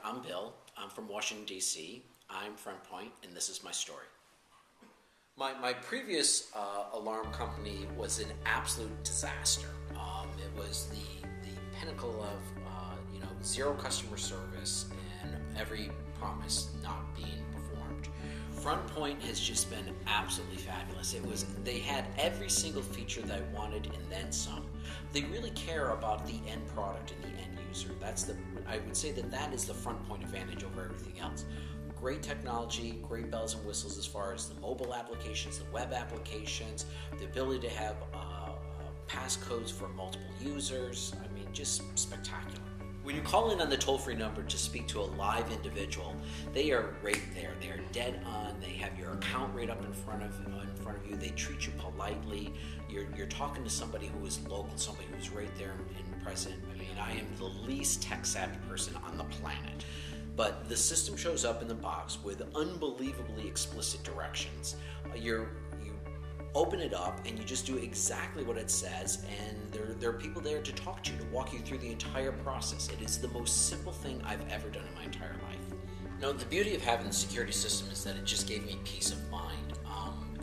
I'm Bill. I'm from Washington, D.C. I'm FrontPoint, and this is my story. My previous alarm company was an absolute disaster. It was the pinnacle of zero customer service and every promise not being performed. FrontPoint has just been absolutely fabulous. They had every single feature that I wanted and then some. They really care about the end product and the end user. I would say that is the FrontPoint advantage over everything else. Great technology, great bells and whistles as far as the mobile applications, the web applications, the ability to have passcodes for multiple users. I mean, just spectacular. When you call in on the toll-free number to speak to a live individual, they are right there. They are dead on. They have your account right up in front of you. They treat you politely. You're talking to somebody who is local, somebody who's right there and present. I mean, I am the least tech-savvy person on the planet. But the system shows up in the box with unbelievably explicit directions. You open it up and you just do exactly what it says, and there are people there to talk to you, to walk you through the entire process. It is the most simple thing I've ever done in my entire life. Now, the beauty of having the security system is that it just gave me peace of mind.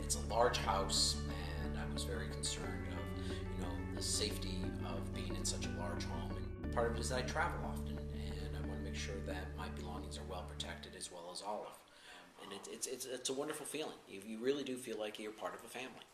It's a large house, and I was very concerned of the safety of being in such a large home. And part of it is that I travel often, and I want to make sure that my belongings are well protected as well as Olive. And it's a wonderful feeling. You really do feel like you're part of a family.